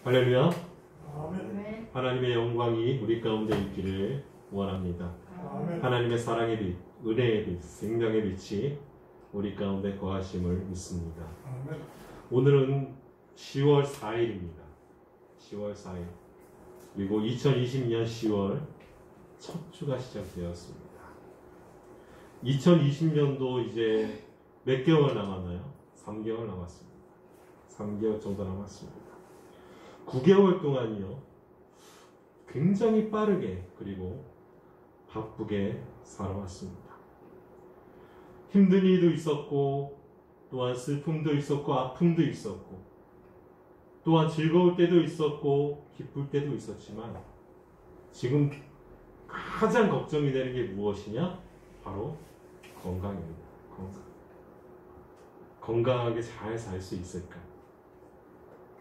할렐루야. 아멘. 하나님의 영광이 우리 가운데 있기를 원합니다. 아멘. 하나님의 사랑의 빛, 은혜의 빛, 생명의 빛이 우리 가운데 거하심을 믿습니다. 아멘. 오늘은 10월 4일입니다. 10월 4일. 그리고 2020년 10월 첫 주가 시작되었습니다. 2020년도 이제 몇 개월 남았나요? 3개월 남았습니다. 3개월 정도 남았습니다. 9개월 동안이요. 굉장히 빠르게 그리고 바쁘게 살아왔습니다. 힘든 일도 있었고, 또한 슬픔도 있었고, 아픔도 있었고, 또한 즐거울 때도 있었고, 기쁠 때도 있었지만, 지금 가장 걱정이 되는 게 무엇이냐? 바로 건강입니다. 건강하게 잘 살 수 있을까?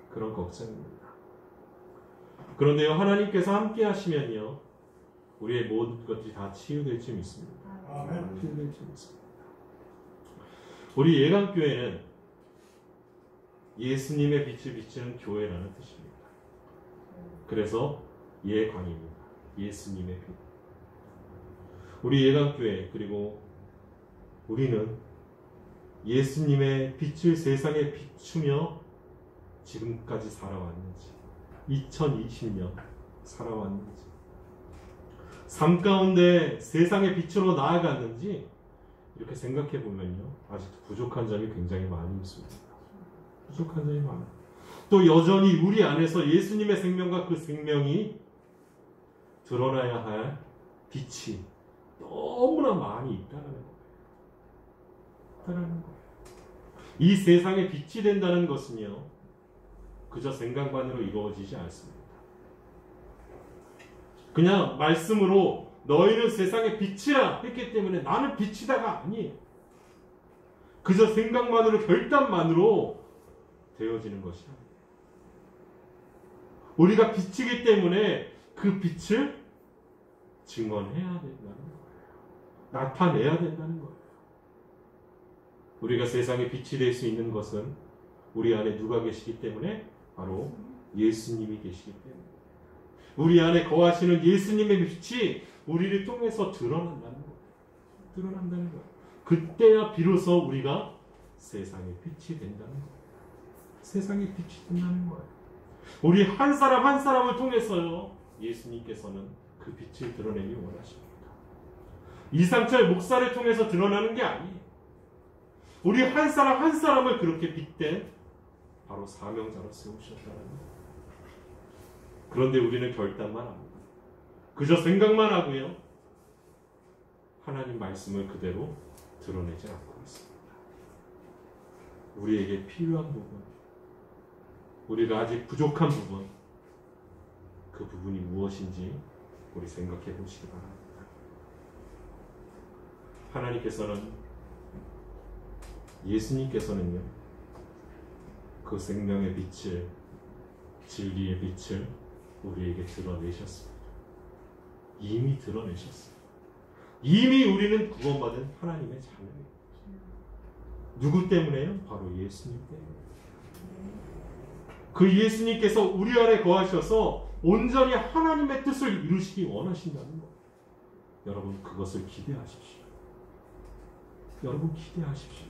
그런 걱정입니다. 그런데요, 하나님께서 함께 하시면요, 우리의 모든 것들이 다 치유될 줄 믿습니다. 아멘. 치유될 줄 믿습니다. 우리 예강교회는 예수님의 빛을 비치는 교회라는 뜻입니다. 그래서 예광입니다. 예수님의 빛. 우리 예강교회, 그리고 우리는 예수님의 빛을 세상에 비추며 지금까지 살아왔는지, 2020년 살아왔는지, 삶 가운데 세상의 빛으로 나아갔는지 이렇게 생각해 보면요, 아직도 부족한 점이 굉장히 많이 있습니다. 부족한 점이 많아요. 또 여전히 우리 안에서 예수님의 생명과 그 생명이 드러나야 할 빛이 너무나 많이 있다는 거예요. 이 세상에 빛이 된다는 것은요, 그저 생각만으로 이루어지지 않습니다. 그냥 말씀으로 너희는 세상의 빛이라 했기 때문에 나는 빛이다가 아니에요. 그저 생각만으로, 결단만으로 되어지는 것이 아니에요. 우리가 빛이기 때문에 그 빛을 증언해야 된다는 거예요. 나타내야 된다는 거예요. 우리가 세상에 빛이 될 수 있는 것은 우리 안에 누가 계시기 때문에? 바로 예수님이 계시기 때문에. 우리 안에 거하시는 예수님의 빛이 우리를 통해서 드러난다는 거예요. 드러난다는 거예요. 그때야 비로소 우리가 세상의 빛이 된다는 거예요. 세상의 빛이 된다는 거예요. 우리 한 사람 한 사람을 통해서요, 예수님께서는 그 빛을 드러내기 원하십니다. 이상철 목사를 통해서 드러나는 게 아니에요. 우리 한 사람 한 사람을 그렇게 빗댄 바로 사명자로 세우셨다는 거예요. 그런데 우리는 결단만 합니다. 그저 생각만 하고요, 하나님 말씀을 그대로 드러내지 않고 있습니다. 우리에게 필요한 부분, 우리가 아직 부족한 부분, 그 부분이 무엇인지 우리 생각해 보시기 바랍니다. 예수님께서는요, 그 생명의 빛을, 진리의 빛을 우리에게 드러내셨습니다. 이미 드러내셨습니다. 이미 우리는 구원받은 하나님의 자녀예요. 누구 때문에요? 바로 예수님 때문에. 그 예수님께서 우리 안에 거하셔서 온전히 하나님의 뜻을 이루시기 원하신다는 거예요. 여러분, 그것을 기대하십시오. 여러분, 기대하십시오.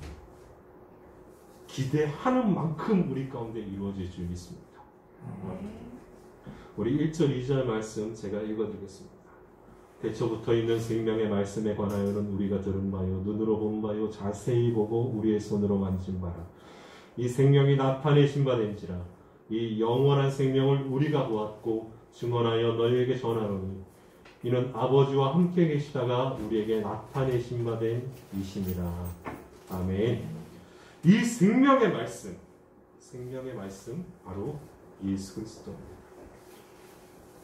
기대하는 만큼 우리 가운데 이루어질 줄 믿습니다. 우리 1절, 2절 말씀 제가 읽어드리겠습니다. 대처 붙어있는 생명의 말씀에 관하여는 우리가 들은 바요, 눈으로 본 바요, 자세히 보고 우리의 손으로 만진 바라. 이 생명이 나타내신 바 된지라. 이 영원한 생명을 우리가 보았고 증언하여 너희에게 전하노니 이는 아버지와 함께 계시다가 우리에게 나타내신 바 된 이심이라. 아멘. 이 생명의 말씀 바로 예수 그리스도입니다.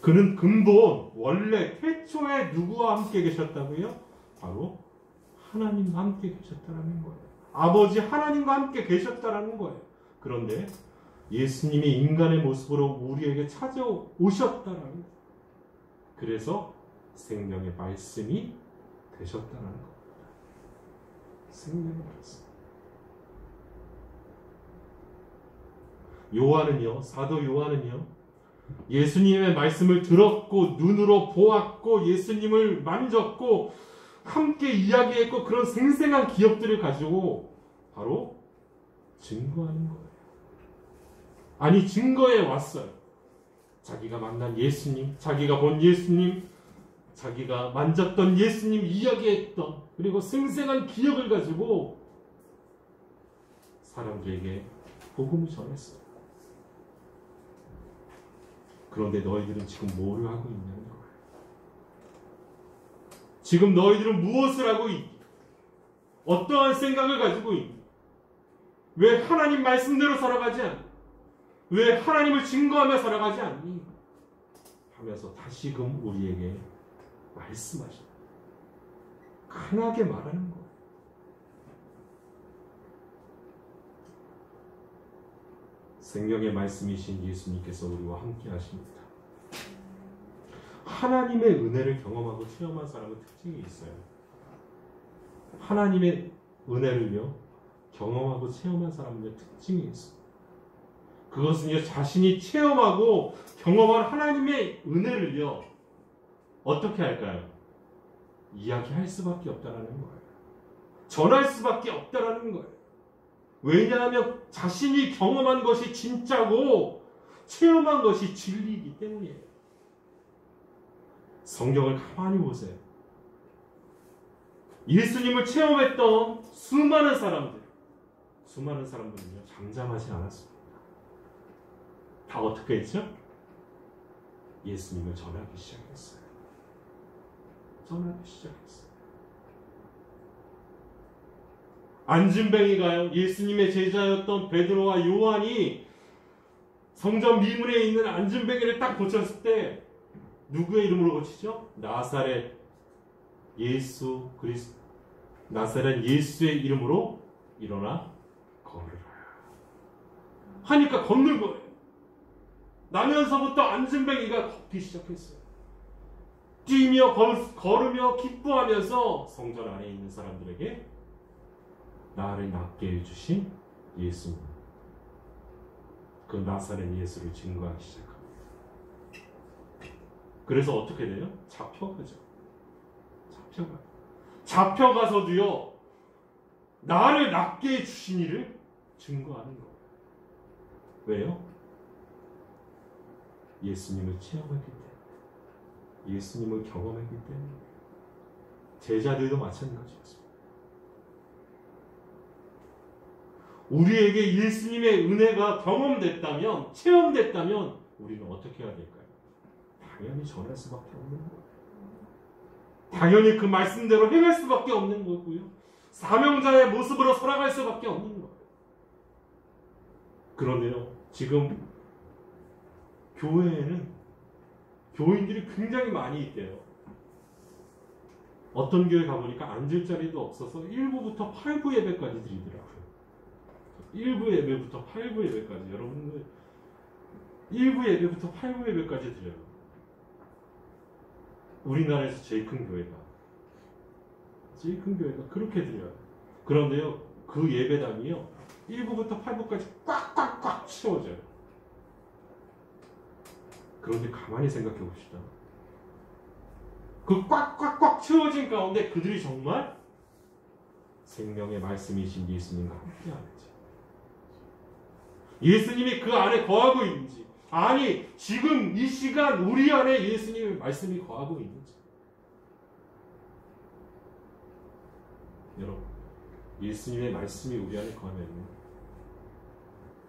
그는 근본, 원래 태초에 누구와 함께 계셨다고요? 바로 하나님과 함께 계셨다는 거예요. 아버지 하나님과 함께 계셨다는 거예요. 그런데 예수님이 인간의 모습으로 우리에게 찾아오셨다는 거예요. 그래서 생명의 말씀이 되셨다는 겁니다. 생명의 말씀. 요한은요, 사도 요한은요, 예수님의 말씀을 들었고 눈으로 보았고 예수님을 만졌고 함께 이야기했고 그런 생생한 기억들을 가지고 바로 증거하는 거예요. 아니, 증거해 왔어요. 자기가 만난 예수님, 자기가 본 예수님, 자기가 만졌던 예수님 이야기했던 그리고 생생한 기억을 가지고 사람들에게 복음을 전했어요. 그런데 너희들은 지금 뭘 하고 있냐는 거예요. 지금 너희들은 무엇을 하고 있니? 어떠한 생각을 가지고 있니? 왜 하나님 말씀대로 살아가지 않니? 왜 하나님을 증거하며 살아가지 않니? 하면서 다시금 우리에게 말씀하십니다. 강하게 말하는 거예요. 생명의 말씀이신 예수님께서 우리와 함께 하십니다. 하나님의 은혜를 경험하고 체험한 사람은 특징이 있어요. 하나님의 은혜를요 경험하고 체험한 사람의 특징이 있어요. 그것은요 자신이 체험하고 경험한 하나님의 은혜를요 어떻게 할까요? 이야기할 수밖에 없다라는 거예요. 전할 수밖에 없다라는 거예요. 왜냐하면 자신이 경험한 것이 진짜고 체험한 것이 진리이기 때문이에요. 성경을 가만히 보세요. 예수님을 체험했던 수많은 사람들은요 잠잠하지 않았습니다. 다 어떻게 했죠? 예수님을 전하기 시작했어요. 안진뱅이가요 예수님의 제자였던 베드로와 요한이 성전 미문에 있는 안진뱅이를 딱 고쳤을 때 누구의 이름으로 고치죠? 나사렛 예수의 이름으로 일어나 걸으라 하니까 걷는 거예요. 나면서부터 안진뱅이가 걷기 시작했어요. 뛰며 걸으며 기뻐하면서 성전 안에 있는 사람들에게 나를 낫게 해주신 예수님, 그 나사렛 예수를 증거하기 시작합니다. 그래서 어떻게 돼요? 잡혀가죠. 잡혀가서도요 나를 낫게 해주신 이를 증거하는 거예요. 왜요? 예수님을 체험했기 때문에, 예수님을 경험했기 때문에. 제자들도 마찬가지였습니다. 우리에게 예수님의 은혜가 경험됐다면, 체험됐다면 우리는 어떻게 해야 될까요? 당연히 전할 수밖에 없는 거예요. 당연히 그 말씀대로 행할 수밖에 없는 거고요. 사명자의 모습으로 살아갈 수밖에 없는 거예요. 그런데요, 지금 교회에는 교인들이 굉장히 많이 있대요. 어떤 교회 가보니까 앉을 자리도 없어서 1부부터 8부 예배까지 드리더라고요. 1부 예배부터 8부 예배까지. 여러분들 1부 예배부터 8부 예배까지 드려요. 우리나라에서 제일 큰 교회가 그렇게 드려요. 그런데요 그 예배당이요 1부부터 8부까지 꽉꽉꽉 채워져요. 그런데 가만히 생각해 봅시다. 그 꽉꽉꽉 채워진 가운데 그들이 정말 생명의 말씀이신 예수님과 함께하는지, 예수님이 그 안에 거하고 있는지, 아니 지금 이 시간 우리 안에 예수님의 말씀이 거하고 있는지. 여러분, 예수님의 말씀이 우리 안에 거하면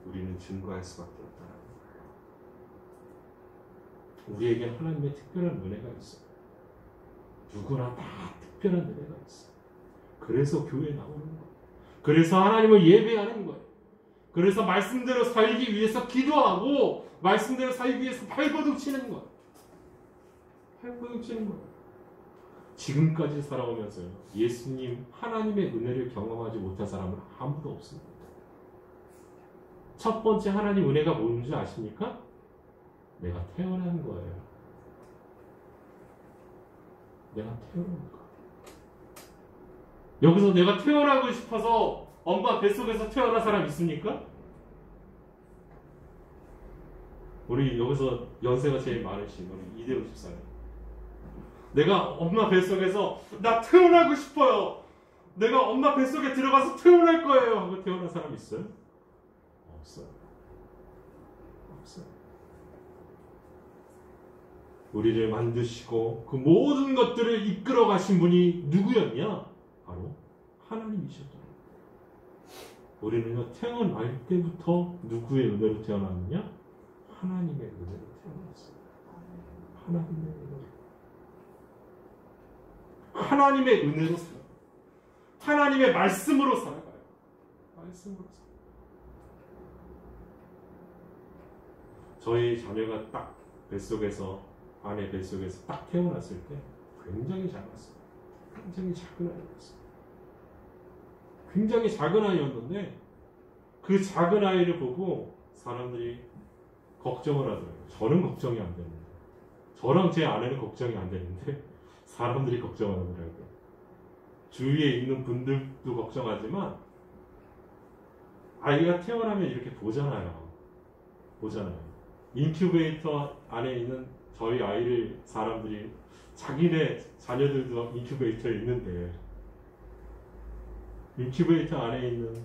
우리는 증거할 수밖에 없다는 거예요. 우리에게 하나님의 특별한 은혜가 있어요. 누구나 다 특별한 은혜가 있어요. 그래서 교회에 나오는 거예요. 그래서 하나님을 예배하는 거예요. 그래서 말씀대로 살기 위해서 기도하고 말씀대로 살기 위해서 발버둥 치는 거예요. 지금까지 살아오면서요 예수님 하나님의 은혜를 경험하지 못한 사람은 아무도 없습니다. 첫 번째 하나님 은혜가 뭔지 아십니까? 내가 태어난 거예요. 내가 태어난 거. 여기서 내가 태어나고 싶어서 엄마 뱃속에서 태어난 사람 있습니까? 우리 여기서 연세가 제일 많으신 우리 이대호 집사님. 내가 엄마 뱃속에서 나 태어나고 싶어요. 내가 엄마 뱃속에 들어가서 태어날 거예요. 하고 태어난 사람 있어요? 없어요. 없어요. 우리를 만드시고 그 모든 것들을 이끌어 가신 분이 누구였냐? 바로 하나님이셨다. 우리는 태어날 때부터 누구의 은혜로 태어났느냐? 하나님의 은혜로 태어났어요. 하나님의 은혜로. 하나님의 은혜로 살아가요. 하나님의 말씀으로 살아가요. 말씀으로 살아가요. 저희 자녀가 딱 뱃속에서, 아내 뱃속에서 딱 태어났을 때 굉장히 작았어요. 굉장히 작은 아이였어요. 굉장히 작은 아이였는데 그 작은 아이를 보고 사람들이 걱정을 하더라고요. 저는 걱정이 안 되는데, 저랑 제 아내는 걱정이 안 되는데 사람들이 걱정하더라고요. 주위에 있는 분들도 걱정하지만 아이가 태어나면 이렇게 보잖아요. 인큐베이터 안에 있는 저희 아이를 사람들이, 자기네 자녀들도 인큐베이터에 있는데 인큐베이터 안에 있는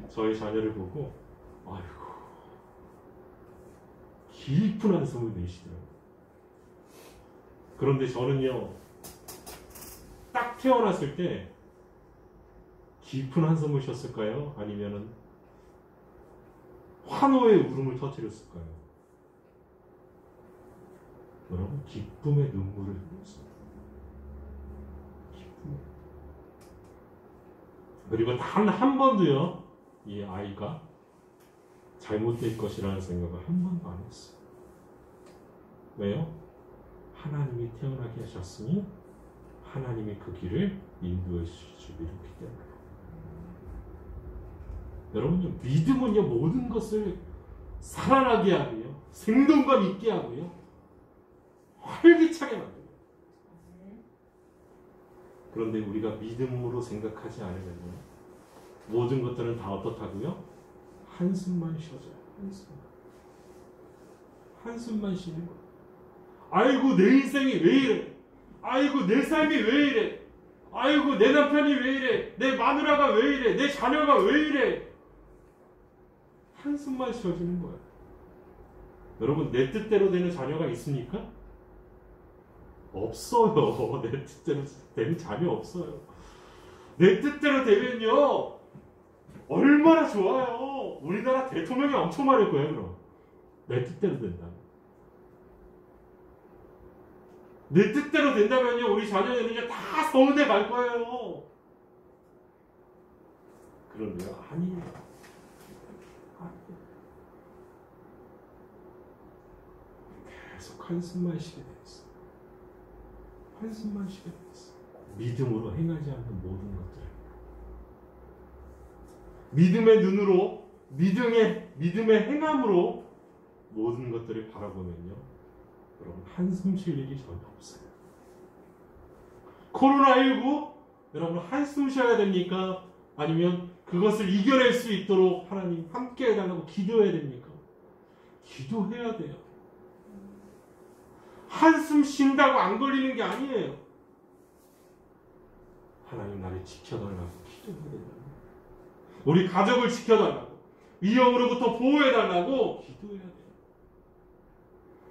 저희 자녀를 보고 아이고 깊은 한숨을 내쉬더라고요. 그런데 저는요, 딱 태어났을 때 깊은 한숨을 쉬었을까요? 아니면은 환호의 울음을 터뜨렸을까요? 여러분, 기쁨의 눈물을 흘렸습니다. 기쁨의. 그리고 단 한 번도요, 이 아이가 잘못될 것이라는 생각을 한 번도 안 했어요. 왜요? 하나님이 태어나게 하셨으니 하나님이 그 길을 인도해 주시기 때문에. 여러분요, 믿음은요, 모든 것을 살아나게 하고요, 생동감 있게 하고요, 활기차게 만듭니다. 그런데 우리가 믿음으로 생각하지 않으면요, 모든 것들은 다 어떻다고요? 한숨만 쉬어져요. 한숨만 쉬는 거예요. 아이고, 내 인생이 왜 이래? 아이고, 내 삶이 왜 이래? 아이고, 내 남편이 왜 이래? 내 마누라가 왜 이래? 내 자녀가 왜 이래? 한숨만 쉬어지는 거예요. 여러분, 내 뜻대로 되는 자녀가 있습니까? 없어요. 내 뜻대로 되는 자녀 없어요. 내 뜻대로 되면요, 얼마나 좋아요. 우리나라 대통령이 엄청 많을 거예요. 그럼 내 뜻대로 된다면, 내 뜻대로 된다면요, 우리 자녀는 이제 다 서울대 갈 거예요. 그런데요, 아니에요. 계속 한숨만 쉬게 되었어요. 한숨만 쉬게 되었어요. 믿음으로 행하지 않는 모든 것들, 믿음의 눈으로, 믿음의 행함으로 모든 것들을 바라보면요, 여러분, 한숨 쉴 일이 전혀 없어요. 코로나19, 여러분, 한숨 쉬어야 됩니까? 아니면 그것을 이겨낼 수 있도록 하나님 함께 해달라고 기도해야 됩니까? 기도해야 돼요. 한숨 쉰다고 안 걸리는 게 아니에요. 하나님, 나를 지켜달라고 기도해야 된다. 우리 가족을 지켜달라고, 위험으로부터 보호해달라고 기도해야 돼요.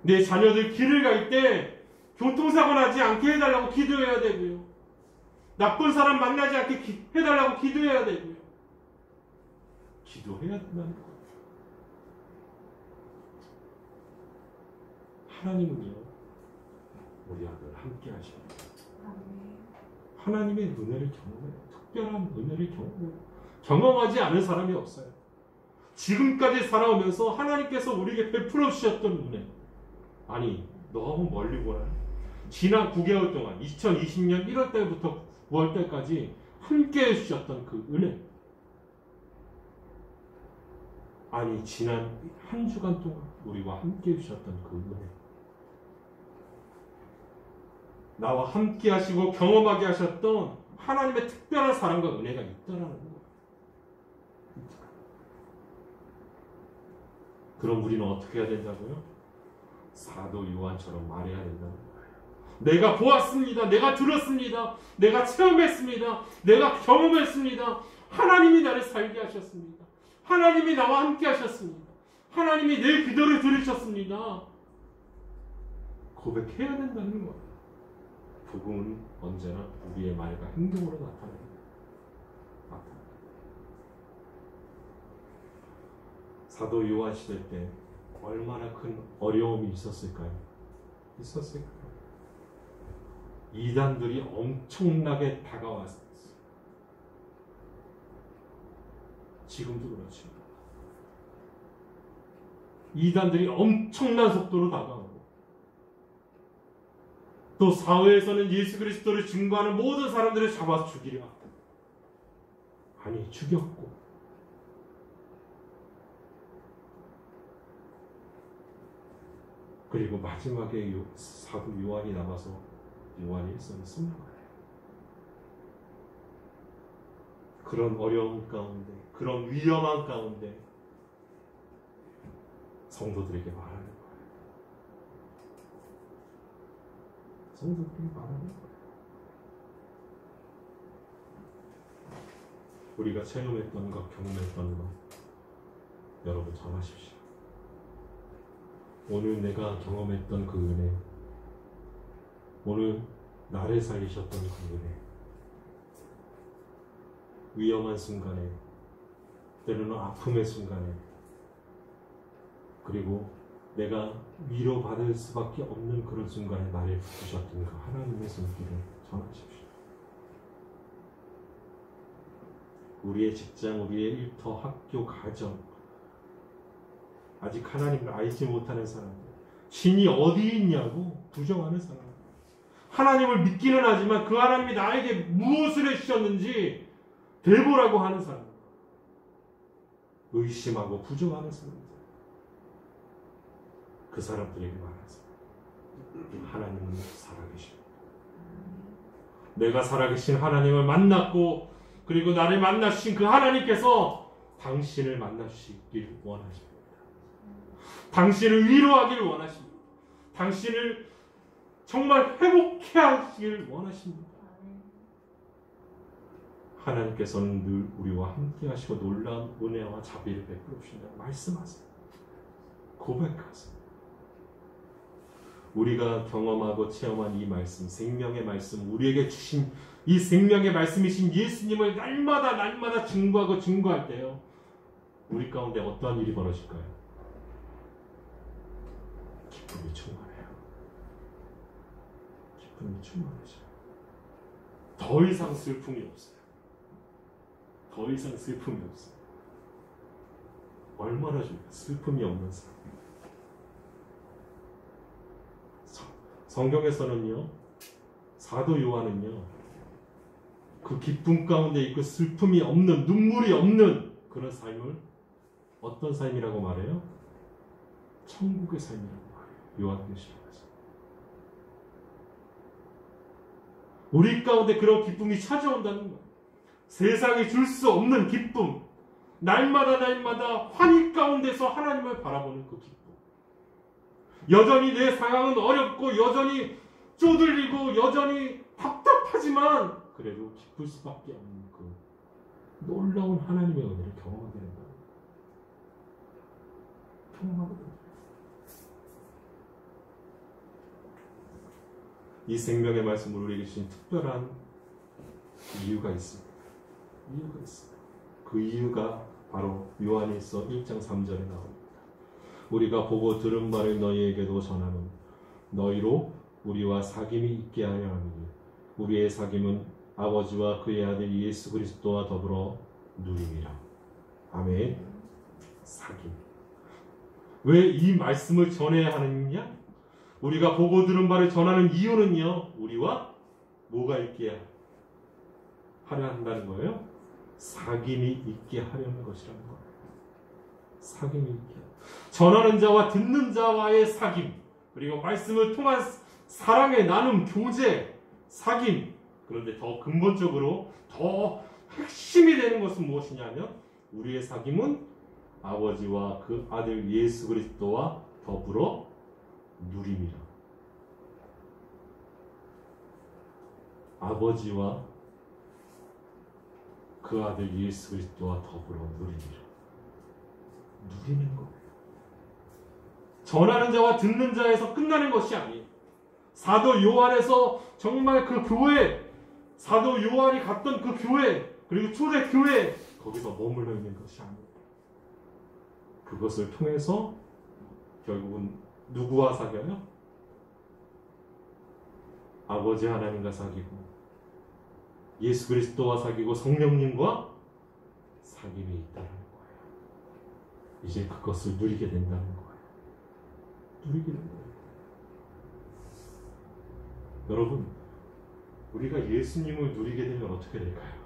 내 자녀들 길을 갈 때 교통사고 나지 않게 해달라고 기도해야 되고요, 나쁜 사람 만나지 않게 해달라고 기도해야 되고요. 기도해야 된다는 거예요. 하나님은요, 우리 아들 함께 하십니다. 하나님의 은혜를 경험해요. 특별한 은혜를 경험해요. 경험하지 않은 사람이 없어요. 지금까지 살아오면서 하나님께서 우리에게 베풀어 주셨던 은혜, 아니, 너무 멀리 보라, 지난 9개월 동안 2020년 1월달부터 9월달까지 함께 해주셨던 그 은혜, 아니, 지난 한 주간 동안 우리와 함께 해주셨던 그 은혜, 나와 함께 하시고 경험하게 하셨던 하나님의 특별한 사랑과 은혜가 있다라는 거예요. 그럼 우리는 어떻게 해야 된다고요? 사도 요한처럼 말해야 된다는 거예요. 내가 보았습니다. 내가 들었습니다. 내가 체험했습니다. 내가 경험했습니다. 하나님이 나를 살게 하셨습니다. 하나님이 나와 함께 하셨습니다. 하나님이 내 기도를 들으셨습니다. 고백해야 된다는 거예요. 복음은 언제나 우리의 말과 행동으로 나타납니다. 사도 요한 시대 때 얼마나 큰 어려움이 있었을까요? 이단들이 엄청나게 다가왔어요. 지금도 그렇죠. 이단들이 엄청난 속도로 다가오고 또 사회에서는 예수 그리스도를 증거하는 모든 사람들을 잡아서 죽이려 하고 아니 죽였고 그리고 마지막에 사도 요한이 남아서 요한이 쓴 거예요. 그런 어려움 가운데 그런 위험한 가운데 성도들에게 말하는 거예요. 성도들에게 말하는 거예요. 우리가 체험했던 것, 경험했던 것 여러분 전하십시오. 오늘 내가 경험했던 그 은혜, 오늘 나를 살리셨던 그 은혜, 위험한 순간에, 때로는 아픔의 순간에, 그리고 내가 위로받을 수밖에 없는 그런 순간에 나를 붙으셨던 그 하나님의 손길을 전하십시오. 우리의 직장, 우리의 일터, 학교, 가정, 아직 하나님을 알지 못하는 사람들, 신이 어디 있냐고 부정하는 사람들, 하나님을 믿기는 하지만 그 하나님이 나에게 무엇을 해주셨는지 대보라고 하는 사람들, 의심하고 부정하는 사람들, 그 사람들에게 말하세요. 하나님은 살아계십니다. 내가 살아계신 하나님을 만났고 그리고 나를 만나주신 그 하나님께서 당신을 만나주시길 원하십니다. 당신을 위로하길 원하십니다. 당신을 정말 회복해 하시길 원하십니다. 하나님께서는 늘 우리와 함께 하시고 놀라운 은혜와 자비를 베풀어 주신다고 말씀하세요. 고백하세요. 우리가 경험하고 체험한 이 말씀, 생명의 말씀, 우리에게 주신 이 생명의 말씀이신 예수님을 날마다 증거할 때요, 우리 가운데 어떠한 일이 벌어질까요? 기쁨이 충만해요. 기쁨이 충만해져요. 더 이상 슬픔이 없어요. 더 이상 슬픔이 없어요. 얼마나 좋아요. 슬픔이 없는 사람. 성경에서는요, 사도 요한은요, 그 기쁨 가운데 있고 슬픔이 없는, 눈물이 없는 그런 삶을 어떤 삶이라고 말해요? 천국의 삶이라고 말해요. 요한계시록에서. 우리 가운데 그런 기쁨이 찾아온다는 거예요. 세상이 줄 수 없는 기쁨, 날마다 환희 가운데서 하나님을 바라보는 그 기쁨. 여전히 내 상황은 어렵고 여전히 쪼들리고 여전히 답답하지만 그래도 기쁠 수밖에 없는 그 놀라운 하나님의 은혜를 경험하게 된다. 경험하게 된다. 이 생명의 말씀을 우리에게 주신 특별한 이유가 있습니다. 이유가 있습니다. 그 이유가 바로 요한일서 1장 3절에 나옵니다. 우리가 보고 들은 말을 너희에게도 전하노니 너희로 우리와 사귐이 있게 하려 함이니 우리의 사귐은 아버지와 그의 아들 예수 그리스도와 더불어 누림이라. 아멘. 사귐. 왜 이 말씀을 전해야 하느냐? 우리가 보고 들은 바를 전하는 이유는요, 우리와 뭐가 있게 하려 한다는 거예요? 사귐이 있게 하려는 것이라는 거예요. 사귐이 있게. 전하는 자와 듣는 자와의 사귐, 그리고 말씀을 통한 사랑의 나눔, 교제, 사귐. 그런데 더 근본적으로 더 핵심이 되는 것은 무엇이냐면 우리의 사귐은 아버지와 그 아들 예수 그리스도와 더불어 누림이라. 아버지와 그 아들 예수 그리스도와 더불어 누림이라. 누리는 거예요. 전하는 자와 듣는 자에서 끝나는 것이 아니에요. 사도 요한에서 정말 그 교회, 사도 요한이 갔던 그 교회, 그리고 초대 교회, 거기서 머물러 있는 것이 아니에요. 그것을 통해서 결국은 누구와 사귀어요? 아버지 하나님과 사귀고 예수 그리스도와 사귀고 성령님과 사귐이 있다는 거예요. 이제 그것을 누리게 된다는 거예요. 누리게 된다는 거예요. 여러분, 우리가 예수님을 누리게 되면 어떻게 될까요?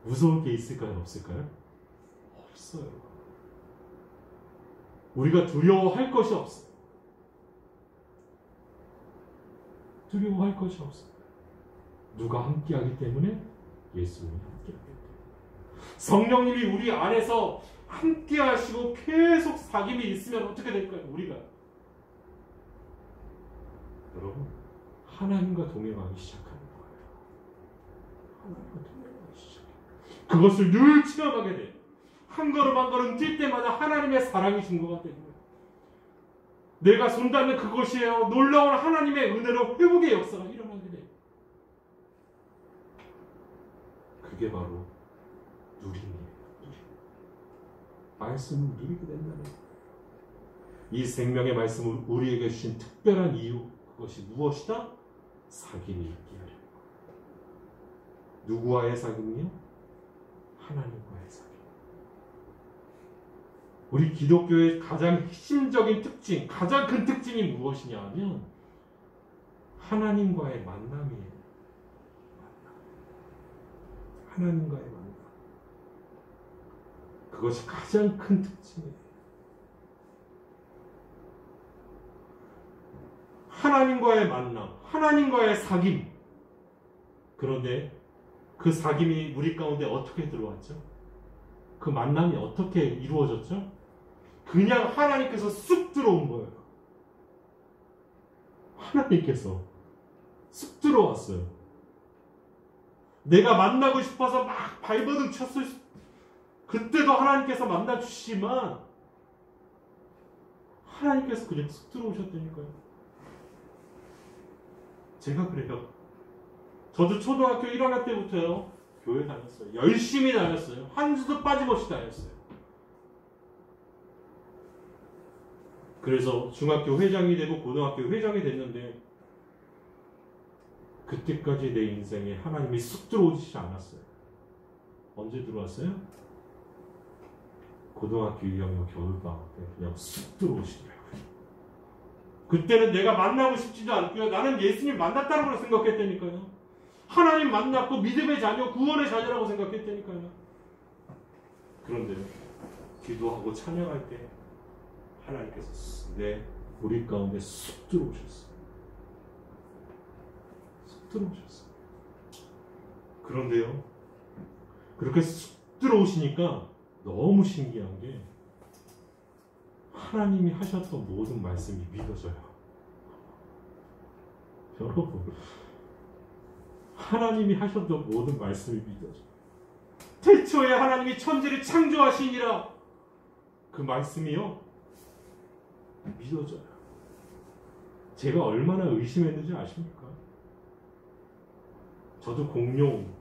무서울 게 있을까요? 없을까요? 없어요. 우리가 두려워할 것이 없어요. 두려워할 것이 없어요. 누가 함께하기 때문에? 예수님이 함께하기 때문에. 성령님이 우리 안에서 함께하시고 계속 사귐이 있으면 어떻게 될까요? 우리가 여러분, 하나님과 동행하기 시작하는 거예요. 하나님과 동행하기 시작해요. 그것을 늘 체험하게 돼요. 한 걸음 한 걸음 뛸 때마다 하나님의 사랑이 증거가 되는 거예요. 내가 손닿는 그것이에요. 놀라운 하나님의 은혜로 회복의 역사가 일어나게 돼요. 그게 바로 누림이에요. 말씀을 누리게 된다는 거예요. 이 생명의 말씀을 우리에게 주신 특별한 이유, 그것이 무엇이다? 사귐이 있게 하려는 거예요. 누구와의 사귐이요? 하나님과의 사귐. 우리 기독교의 가장 핵심적인 특징, 가장 큰 특징이 무엇이냐 하면 하나님과의 만남이에요. 하나님과의 만남. 그것이 가장 큰 특징이에요. 하나님과의 만남, 하나님과의 사귐. 그런데 그 사귐이 우리 가운데 어떻게 들어왔죠? 그 만남이 어떻게 이루어졌죠? 그냥 하나님께서 쑥 들어온 거예요. 하나님께서 쑥 들어왔어요. 내가 만나고 싶어서 막 발버둥 쳤을 그때도 하나님께서 만나주시지만 하나님께서 그냥 쑥 들어오셨다니까요. 제가 그래요. 저도 초등학교 1학년 때부터요 교회 다녔어요. 열심히 다녔어요. 한 주도 빠짐없이 다녔어요. 그래서 중학교 회장이 되고 고등학교 회장이 됐는데 그때까지 내 인생에 하나님이 쑥 들어오지 않았어요. 언제 들어왔어요? 고등학교 2학년 겨울방학 때 그냥 쑥 들어오시더라고요. 그때는 내가 만나고 싶지도 않고요. 나는 예수님 만났다는 걸 생각했다니까요. 하나님 만났고 믿음의 자녀, 구원의 자녀라고 생각했다니까요. 그런데 기도하고 찬양할 때 하나님께서 우리 가운데 쑥 들어오셨어요. 쑥 들어오셨어요. 그런데요, 그렇게 쑥 들어오시니까 너무 신기한 게 하나님이 하셨던 모든 말씀이 믿어져요. 여러분, 하나님이 하셨던 모든 말씀이 믿어져요. 태초에 하나님이 천지를 창조하시니라 그 말씀이요 믿어져요. 제가 얼마나 의심했는지 아십니까? 저도 공룡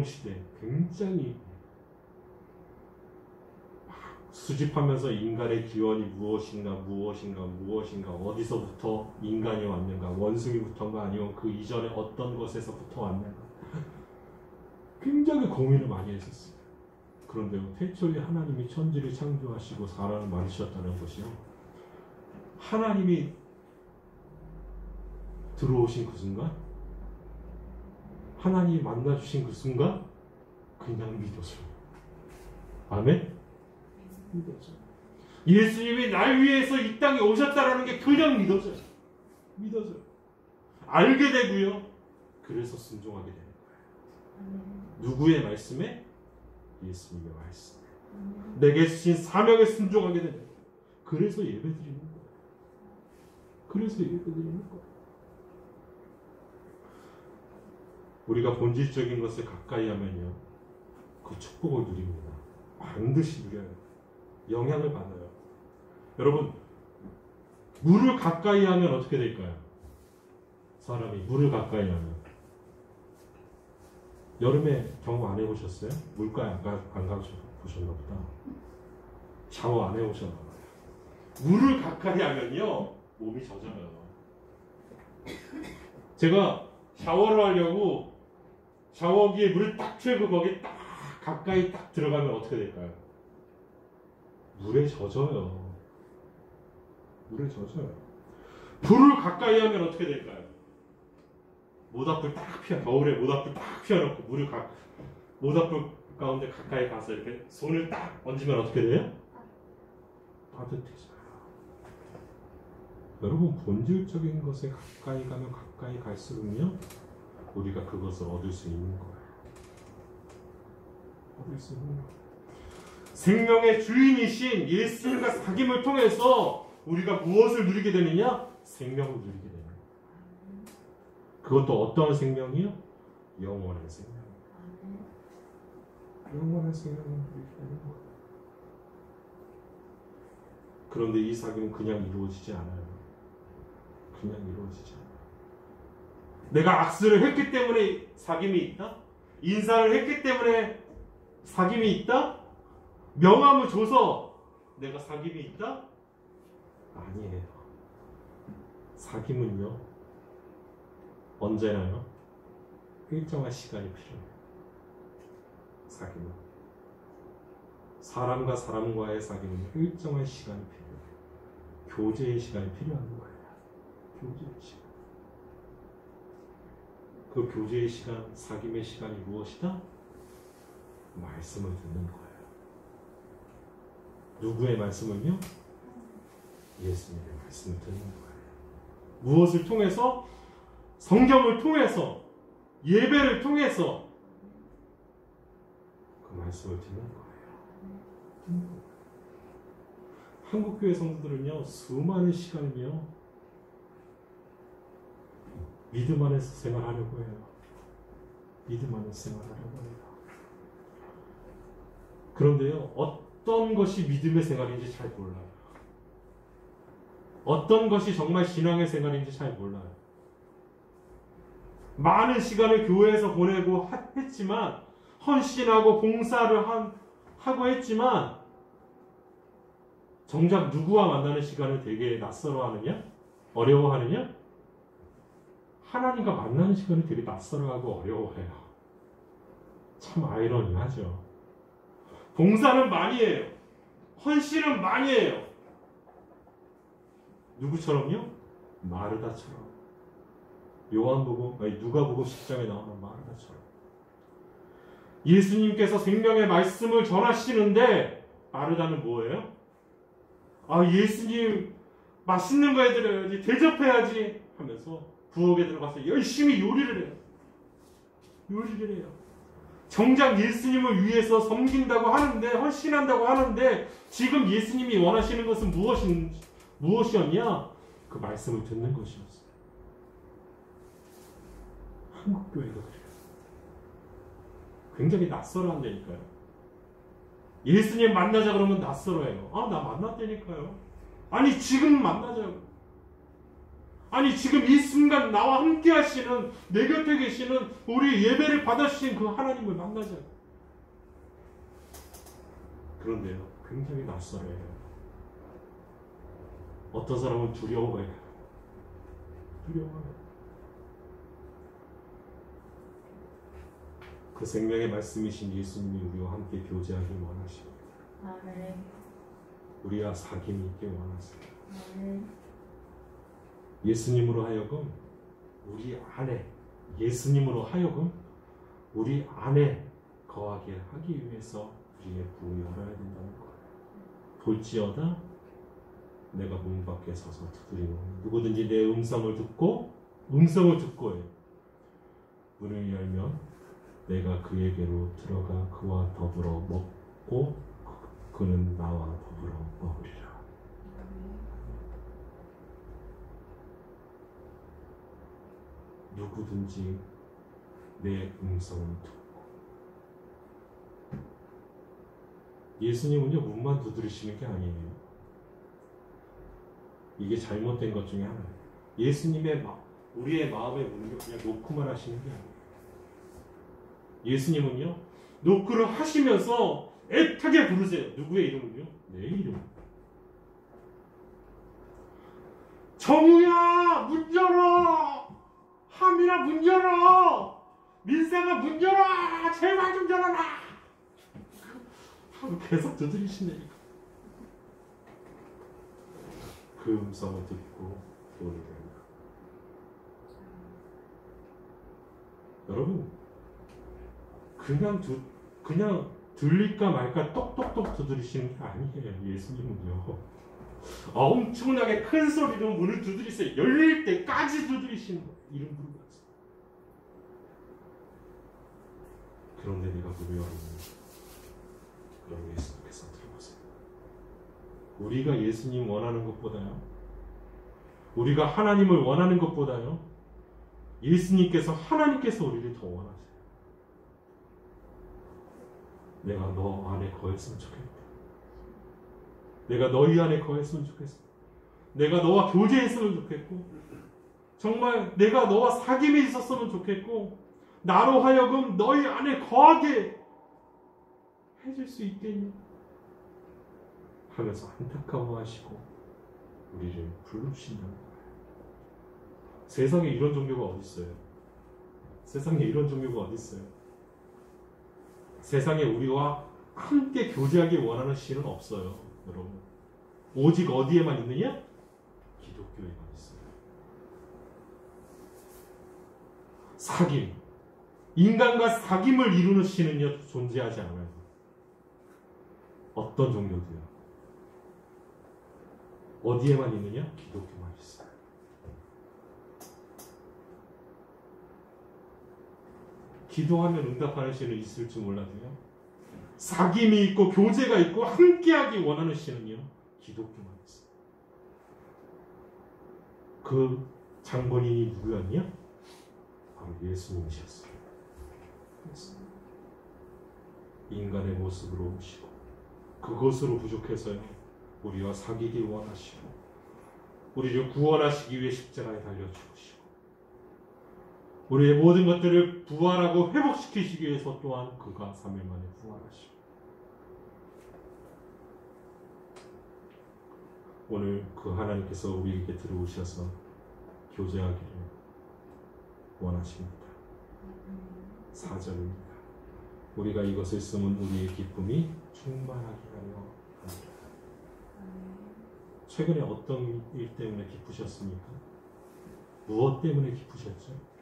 시대 굉장히 수집하면서 인간의 기원이 무엇인가 어디서부터 인간이 왔는가, 원숭이부터인가 아니면 그 이전에 어떤 것에서부터 왔는가 굉장히 고민을 많이 했었어요. 그런데요, 태초에 하나님이 천지를 창조하시고 사람을 만드셨다는 것이요, 하나님이 들어오신 그 순간, 하나님이 만나주신 그 순간 그냥 믿어져요. 아멘? 믿어져요. 예수님이 날 위해서 이 땅에 오셨다라는 게 그냥 믿어져요. 믿어져요. 알게 되고요, 그래서 순종하게 되는 거예요. 누구의 말씀에? 예수님의 말씀. 내게 주신 사명에 순종하게 되는 거예요. 그래서 예배드리는 거예요. 그래서 예배드리는 거예요. 우리가 본질적인 것을 가까이 하면요, 그 축복을 누립니다. 반드시 누려요. 영향을 받아요. 여러분, 물을 가까이 하면 어떻게 될까요? 사람이 물을 가까이 하면. 여름에 경험 안 해보셨어요? 물가에 안 가보셨나 보다. 샤워 안 해보셨나 봐요. 물을 가까이 하면요, 몸이 젖어요. 제가 샤워를 하려고 샤워기에 물을 딱 틀고 거기 딱 가까이 딱 들어가면 어떻게 될까요? 물에 젖어요. 물에 젖어요. 불을 가까이 하면 어떻게 될까요? 모닥불 딱 겨울에 모닥불 딱 피워놓고 모닥불 가운데 가까이 가서 이렇게 손을 딱 얹으면 어떻게 돼요? 따뜻해져요. 여러분, 본질적인 것에 가까이 가면 가까이 갈수록요, 우리가 그것을 얻을 수 있는 거예요. 얻을 수 있는 거예요. 생명의 주인이신 예수님과 사귐을 통해서 우리가 무엇을 누리게 되느냐? 생명을 누리게 되는 거예요. 그것도 어떠한 생명이요? 영원한 생명. 영원한 생명을 누리게 되는 거예요. 그런데 이 사귐은 그냥 이루어지지 않아요. 그냥 이루어지지 않아요. 내가 악수를 했기 때문에 사귐이 있다? 인사를 했기 때문에 사귐이 있다? 명함을 줘서 내가 사귐이 있다? 아니에요. 사귐은요, 언제나요? 일정한 시간이 필요해요. 사귐은. 사람과 사람과의 사귐은 일정한 시간이 필요해요. 교제의 시간이 필요한 거예요. 교제의 시간. 그 교제의 시간, 사귐의 시간이 무엇이다? 말씀을 듣는 거예요. 누구의 말씀을요? 예수님의 말씀을 듣는 거예요. 무엇을 통해서? 성경을 통해서, 예배를 통해서 그 말씀을 듣는 거예요. 한국교회 성도들은요, 수많은 시간을요, 믿음 안에서 생활하려고 해요. 믿음 안에서 생활하려고 해요. 그런데요, 어떤 것이 믿음의 생활인지 잘 몰라요. 어떤 것이 정말 신앙의 생활인지 잘 몰라요. 많은 시간을 교회에서 보내고 했지만, 헌신하고 봉사를 하고 했지만, 정작 누구와 만나는 시간을 되게 낯설어하느냐? 어려워하느냐? 하나님과 만나는 시간을 되게 낯설어하고 어려워해요. 참 아이러니하죠. 봉사는 많이 해요. 헌신은 많이 해요. 누구처럼요? 마르다처럼. 누가복음 10장에 나오는 마르다처럼. 예수님께서 생명의 말씀을 전하시는데 마르다는 뭐예요? 예수님 맛있는 거 해드려야지, 대접해야지 하면서 부엌에 들어가서 열심히 요리를 해요. 요리를 해요. 정작 예수님을 위해서 섬긴다고 하는데, 헌신한다고 하는데, 지금 예수님이 원하시는 것은 무엇이었냐? 그 말씀을 듣는 것이었어요. 한국교회가 그래요. 굉장히 낯설어한다니까요. 예수님 만나자 그러면 낯설어해요. 나 만났다니까요. 아니, 지금 만나자고. 아니, 지금 이 순간 나와 함께 하시는, 내 곁에 계시는, 우리 예배를 받아주신 그 하나님을 만나자고. 그런데요, 굉장히 낯설어요. 어떤 사람은 두려워해요. 두려워해요. 그 생명의 말씀이신 예수님이 우리와 함께 교제하길 원하십니다. 아멘. 우리와 사귐이 있길 원하십니다. 아멘. 예수님으로 하여금 우리 안에, 예수님으로 하여금 우리 안에 거하게 하기 위해서 우리의 부흥이 열어야 된다는 거예요. 볼지어다 내가 문 밖에 서서 두드리노니 누구든지 내 음성을 듣고요. 문을 열면 내가 그에게로 들어가 그와 더불어 먹고 그는 나와 더불어 먹으리라. 누구든지 내 음성을 듣고. 예수님은요, 문만 두드리시는 게 아니에요. 이게 잘못된 것 중에 하나예요. 예수님의 우리의 마음의 문을 그냥 노크만 하시는 게 아니에요. 예수님은요, 노크를 하시면서 애타게 부르세요. 누구의 이름을요? 내 이름. 정우야, 문 열어! 하민아, 문 열어! 민상아, 문 열어! 제발 좀 열어라! 하고 계속 두드리시네요. 그 음성을 듣고 오게 됩니다. 여러분, 그냥 들릴까 말까 똑똑똑 두드리시는 게 아니에요. 예수님은요, 엄청나게 큰 소리로 문을 두드리세요. 열릴 때까지 두드리시는 거예요. 이름 부르고. 그런데 내가 문을 열어놓는, 그럼 예수님께서 들어오세요. 우리가 예수님 원하는 것보다요, 우리가 하나님을 원하는 것보다요, 하나님께서 우리를 더 원하세요. 내가 너 안에 거했으면 좋겠다. 내가 너희 안에 거했으면 좋겠어. 내가 너와 교제했으면 좋겠고, 정말 내가 너와 사귐이 있었으면 좋겠고, 나로 하여금 너희 안에 거하게 해줄 수 있겠니? 하면서 안타까워하시고 우리를 부르신다는 거예요. 세상에 이런 종교가 어디 있어요? 세상에 이런 종교가 어디 있어요? 세상에 우리와 함께 교제하기 원하는 신은 없어요, 여러분. 오직 어디에만 있느냐? 기독교에만 있어요. 사귐, 인간과 사귐을 이루는 신은요, 존재하지 않아요. 어떤 종교도요. 어디에만 있느냐? 기독교만 있어요. 기도하면 응답하는 신은 있을 줄 몰라도요, 사귐이 있고 교제가 있고 함께하기 원하는 신은요, 기독교만 있어요. 그 장본인이 누구였냐? 바로 예수님이셨어요. 인간의 모습으로 오시고 그것으로 부족해서요, 우리와 사귀기 원하시고 우리를 구원하시기 위해 십자가에 달려 죽으시고 우리의 모든 것들을 부활하고 회복시키시기 위해서 또한 그가 3일 만에 부활하시고, 오늘 그 하나님께서 우리에게 들어오셔서 교제하기를 원하십니다. 4절입니다. 우리가 이것을 쓰면 우리의 기쁨이 충만하게 하려 합니다. 최근에 어떤 일 때문에 기쁘셨습니까? 무엇 때문에 기쁘셨죠?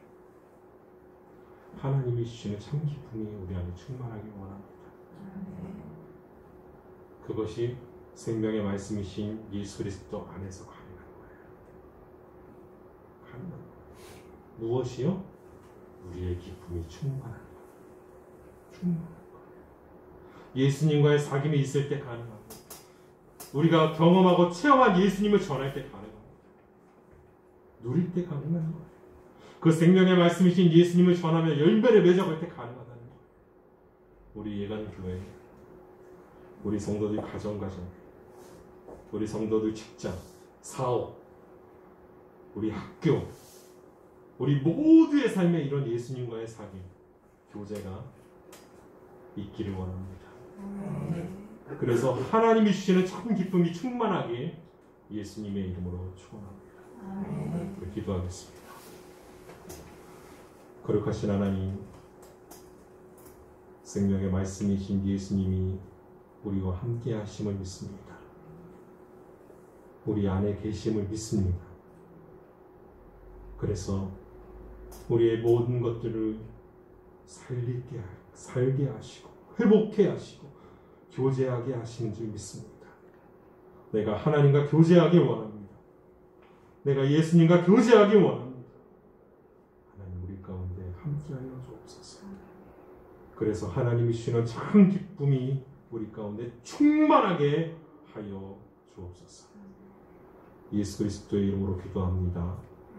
하나님이 주시는 참 기쁨이 우리 안에 충만하게 원합니다. 그것이 생명의 말씀이신 예수 그리스도 안에서 가능한 거예요. 가능한 거예요. 무엇이요? 우리의 기쁨이 충만한 거예요. 충만한 거예요. 예수님과의 사귐이 있을 때 가능한 거예요. 우리가 경험하고 체험한 예수님을 전할 때 가능한 거예요. 누릴 때 가능한 거예요. 그 생명의 말씀이신 예수님을 전하며 열매를 맺어갈 때 가능하다는 거예요. 우리 예간교회, 우리 성도들 가정, 우리 성도들 직장, 사업, 우리 학교, 우리 모두의 삶에 이런 예수님과의 사귐, 교제가 있기를 원합니다. 그래서 하나님이 주시는 참 기쁨이 충만하게 예수님의 이름으로 축원합니다. 기도하겠습니다. 거룩하신 하나님, 생명의 말씀이신 예수님이 우리와 함께 하심을 믿습니다. 우리 안에 계심을 믿습니다. 그래서 우리의 모든 것들을 살게 하시고 회복해 하시고 교제하게 하시는 줄 믿습니다. 내가 하나님과 교제하기 원합니다. 내가 예수님과 교제하기 원합니다. 하나님, 우리 가운데 함께하여 주옵소서. 그래서 하나님이 주시는 참 기쁨이 우리 가운데 충만하게 하여 주옵소서. 예수 그리스도의 이름으로 기도합니다.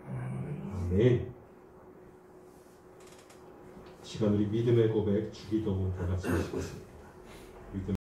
아멘. 시간 우리 믿음의 고백 주기도문 다 같이 하시겠습니다. 믿음